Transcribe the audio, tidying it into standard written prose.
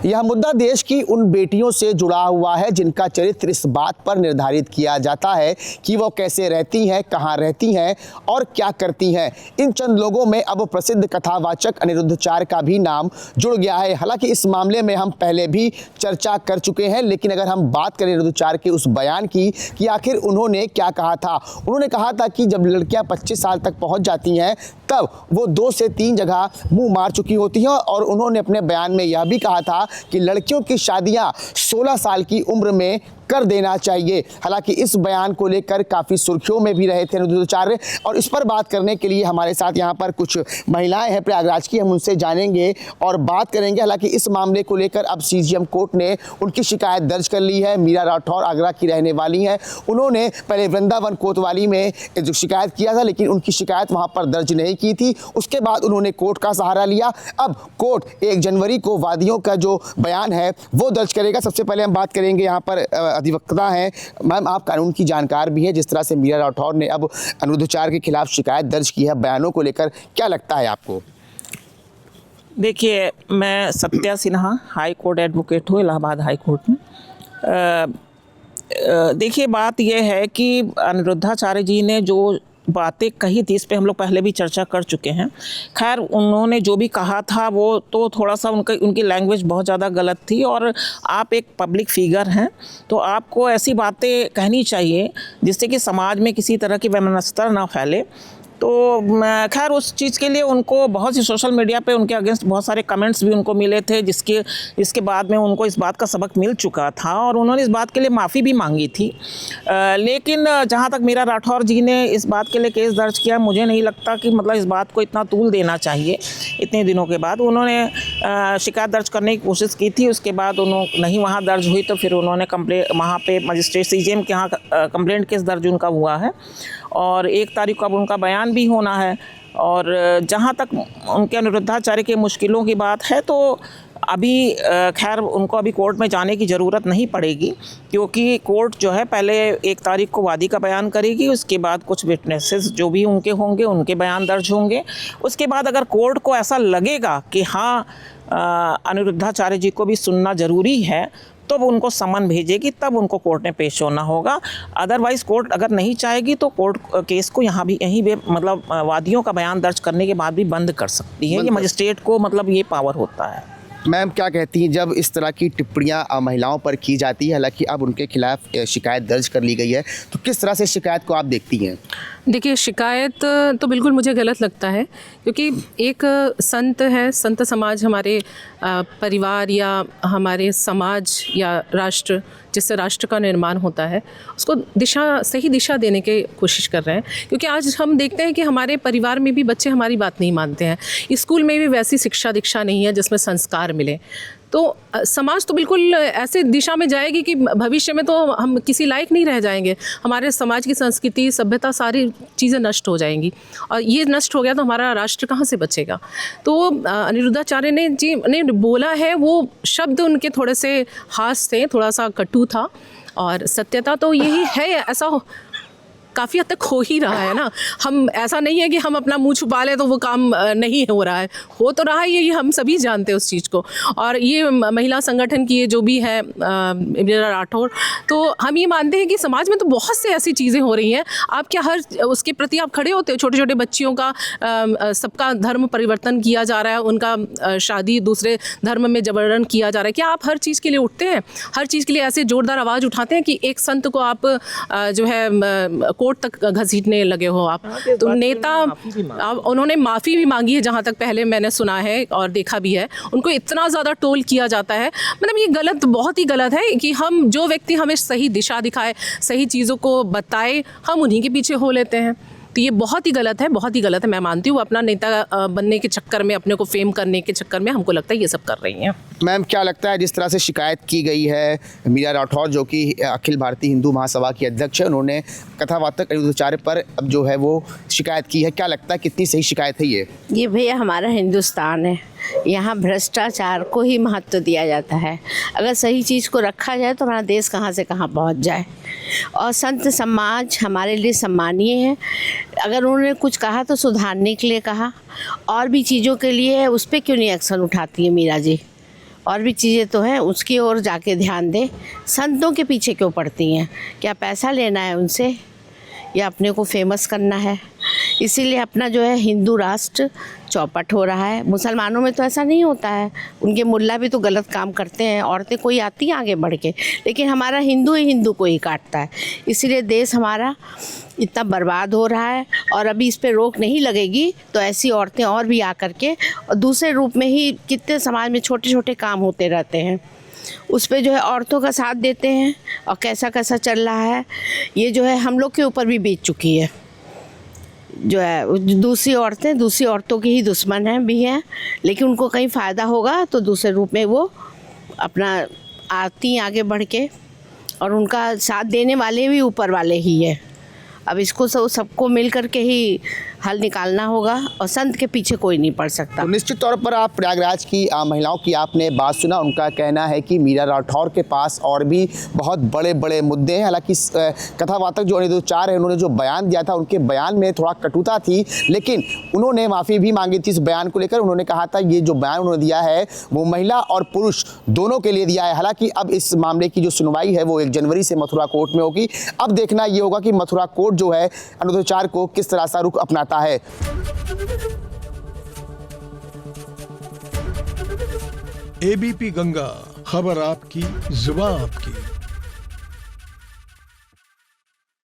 यह मुद्दा देश की उन बेटियों से जुड़ा हुआ है जिनका चरित्र इस बात पर निर्धारित किया जाता है कि वो कैसे रहती हैं, कहाँ रहती हैं और क्या करती हैं। इन चंद लोगों में अब प्रसिद्ध कथावाचक अनिरुद्धाचार्य का भी नाम जुड़ गया है। हालांकि इस मामले में हम पहले भी चर्चा कर चुके हैं, लेकिन अगर हम बात करें अनिरुद्धाचार्य के उस बयान की कि आखिर उन्होंने क्या कहा था। उन्होंने कहा था कि जब लड़कियां 25 साल तक पहुंच जाती हैं तब वो 2 से 3 जगह मुंह मार चुकी होती हैं, और उन्होंने अपने बयान में यह भी कहा था कि लड़कियों की शादियां 16 साल की उम्र में कर देना चाहिए। हालांकि इस बयान को लेकर काफ़ी सुर्खियों में भी रहे थे अनिरुद्धाचार्य, और इस पर बात करने के लिए हमारे साथ यहाँ पर कुछ महिलाएं हैं प्रयागराज की, हम उनसे जानेंगे और बात करेंगे। हालांकि इस मामले को लेकर अब सीजीएम कोर्ट ने उनकी शिकायत दर्ज कर ली है। मीरा राठौर आगरा की रहने वाली हैं, उन्होंने पहले वृंदावन कोतवाली में जो शिकायत किया था, लेकिन उनकी शिकायत वहाँ पर दर्ज नहीं की थी। उसके बाद उन्होंने कोर्ट का सहारा लिया। अब कोर्ट 1 जनवरी को वादियों का जो बयान है वो दर्ज करेगा। सबसे पहले हम बात करेंगे यहाँ पर अधिवक्ता हैं, मैम आप कानून की जानकार भी है, जिस तरह से मीरा राठौर ने अब अनिरुद्धाचार्य के खिलाफ शिकायत दर्ज की है, बयानों को लेकर क्या लगता है आपको? देखिए, मैं Satya Sinha high court advocate हूँ इलाहाबाद हाई कोर्ट में। देखिए, बात यह है कि अनिरुद्धाचार्य जी ने जो बातें कही थी इस पे हम लोग पहले भी चर्चा कर चुके हैं। खैर, उन्होंने जो भी कहा था वो तो थोड़ा सा उनकी लैंग्वेज बहुत ज़्यादा गलत थी, और आप एक पब्लिक फिगर हैं तो आपको ऐसी बातें कहनी चाहिए जिससे कि समाज में किसी तरह की वैमनस्यता ना फैले। तो खैर, उस चीज़ के लिए उनको बहुत सी सोशल मीडिया पे उनके अगेंस्ट बहुत सारे कमेंट्स भी उनको मिले थे, जिसके बाद में उनको इस बात का सबक मिल चुका था और उन्होंने इस बात के लिए माफ़ी भी मांगी थी। लेकिन जहाँ तक मीरा राठौर जी ने इस बात के लिए केस दर्ज किया, मुझे नहीं लगता कि मतलब इस बात को इतना तूल देना चाहिए। इतने दिनों के बाद उन्होंने शिकायत दर्ज करने की कोशिश की थी, उसके बाद उन्होंने नहीं वहाँ दर्ज हुई तो फिर उन्होंने वहाँ पे मजिस्ट्रेट सीजीएम के यहाँ कंप्लेंट केस दर्ज उनका हुआ है, और 1 तारीख को अब उनका बयान भी होना है। और जहाँ तक उनके अनिरुद्धाचार्य की मुश्किलों की बात है तो अभी खैर उनको अभी कोर्ट में जाने की ज़रूरत नहीं पड़ेगी, क्योंकि कोर्ट जो है पहले 1 तारीख को वादी का बयान करेगी, उसके बाद कुछ विटनेसेस जो भी उनके होंगे उनके बयान दर्ज होंगे। उसके बाद अगर कोर्ट को ऐसा लगेगा कि हाँ अनिरुद्धाचार्य जी को भी सुनना ज़रूरी है तो वो उनको समन भेजेगी, तब उनको कोर्ट में पेश होना होगा। अदरवाइज़ कोर्ट अगर नहीं चाहेगी तो कोर्ट केस को यहीं पे मतलब वादियों का बयान दर्ज करने के बाद भी बंद कर सकती है। ये मजिस्ट्रेट को मतलब ये पावर होता है। मैम क्या कहती हैं जब इस तरह की टिप्पणियां महिलाओं पर की जाती है, हालांकि अब उनके खिलाफ शिकायत दर्ज कर ली गई है, तो किस तरह से शिकायत को आप देखती हैं? देखिए, शिकायत तो बिल्कुल मुझे गलत लगता है, क्योंकि एक संत है, संत समाज हमारे परिवार या हमारे समाज या राष्ट्र, जिससे राष्ट्र का निर्माण होता है, उसको सही दिशा देने की कोशिश कर रहे हैं। क्योंकि आज हम देखते हैं कि हमारे परिवार में भी बच्चे हमारी बात नहीं मानते हैं, स्कूल में भी वैसी शिक्षा दीक्षा नहीं है जिसमें संस्कार मिले। तो समाज तो बिल्कुल ऐसे दिशा में जाएगी कि भविष्य में तो हम किसी लायक नहीं रह जाएंगे, हमारे समाज की संस्कृति सभ्यता सारी चीज़ें नष्ट हो जाएंगी, और ये नष्ट हो गया तो हमारा राष्ट्र कहाँ से बचेगा। तो अनिरुद्धाचार्य ने बोला है, वो शब्द उनके थोड़े से हास थे, थोड़ा सा कटु था, और सत्यता तो यही है, ऐसा काफ़ी हद तक हो ही रहा है ना। हम ऐसा नहीं है कि हम अपना मुंह छुपा लें तो वो काम नहीं हो रहा है, हो तो रहा है, ये हम सभी जानते हैं उस चीज़ को। और ये महिला संगठन की ये जो भी है मीरा राठौर, तो हम ये मानते हैं कि समाज में तो बहुत से ऐसी चीज़ें हो रही हैं, आप क्या हर उसके प्रति आप खड़े होते हो? छोटे छोटे बच्चियों का सबका धर्म परिवर्तन किया जा रहा है, उनका शादी दूसरे धर्म में जबरन किया जा रहा है, क्या आप हर चीज़ के लिए उठते हैं? हर चीज़ के लिए ऐसे जोरदार आवाज़ उठाते हैं कि एक संत को आप जो है कोर्ट तक घसीटने लगे हो आप? तो नेता, उन्होंने माफ़ी भी मांगी है जहाँ तक पहले मैंने सुना है और देखा भी है। उनको इतना ज़्यादा टोल किया जाता है, मतलब ये गलत, बहुत ही गलत है कि हम जो व्यक्ति हमें सही दिशा दिखाए, सही चीज़ों को बताए, हम उन्हीं के पीछे हो लेते हैं। तो ये बहुत ही गलत है, बहुत ही गलत है। मैं मानती हूँ अपना नेता बनने के चक्कर में, अपने को फेम करने के चक्कर में हमको लगता है ये सब कर रही हैं। मैम क्या लगता है जिस तरह से शिकायत की गई है, मीरा राठौर जो कि अखिल भारतीय हिंदू महासभा की अध्यक्ष है, उन्होंने कथावाचक अनिरुद्धाचार्य पर अब जो है वो शिकायत की है, क्या लगता है कितनी सही शिकायत है ये भैया हमारा हिंदुस्तान है, यहाँ भ्रष्टाचार को ही महत्व दिया जाता है। अगर सही चीज़ को रखा जाए तो हमारा देश कहाँ से कहाँ पहुँच जाए। और संत समाज हमारे लिए सम्मानीय है, अगर उन्होंने कुछ कहा तो सुधारने के लिए कहा, और भी चीज़ों के लिए उस पर क्यों नहीं एक्शन उठाती है मीरा जी? और भी चीज़ें तो हैं, उसकी ओर जाके ध्यान दें। संतों के पीछे क्यों पड़ती हैं? क्या पैसा लेना है उनसे या अपने को फेमस करना है? इसीलिए अपना जो है हिंदू राष्ट्र चौपट हो रहा है। मुसलमानों में तो ऐसा नहीं होता है, उनके मुल्ला भी तो गलत काम करते हैं, औरतें कोई आती हैं आगे बढ़ के, लेकिन हमारा हिंदू ही हिंदू को ही काटता है। इसीलिए देश हमारा इतना बर्बाद हो रहा है। और अभी इस पे रोक नहीं लगेगी तो ऐसी औरतें और भी आकर के और दूसरे रूप में ही कितने समाज में छोटे छोटे काम होते रहते हैं, उस पे जो है औरतों का साथ देते हैं और कैसा कैसा चल रहा है। ये जो है हम लोग के ऊपर भी बीत चुकी है। जो है दूसरी औरतों की ही दुश्मन हैं भी हैं, लेकिन उनको कहीं फ़ायदा होगा तो दूसरे रूप में वो अपना आती हैं आगे बढ़ के, और उनका साथ देने वाले भी ऊपर वाले ही है। अब इसको सबको मिल कर के ही हल निकालना होगा और संत के पीछे कोई नहीं पड़ सकता। तो निश्चित तौर पर आप प्रयागराज की महिलाओं की आपने बात सुना, उनका कहना है कि मीरा राठौर के पास और भी बहुत बड़े बड़े मुद्दे हैं। हालांकि कथावाचक जो अनिरुद्धाचार्य है, उन्होंने जो बयान दिया था उनके बयान में थोड़ा कटुता थी, लेकिन उन्होंने माफ़ी भी मांगी थी इस बयान को लेकर। उन्होंने कहा था ये जो बयान उन्होंने दिया है वो महिला और पुरुष दोनों के लिए दिया है। हालांकि अब इस मामले की जो सुनवाई है वो 1 जनवरी से मथुरा कोर्ट में होगी। अब देखना ये होगा कि मथुरा कोर्ट जो है अनिरुद्धाचार्य को किस तरह का रुख अपनाता है। एबीपी गंगा, खबर आपकी, जुबान आपकी।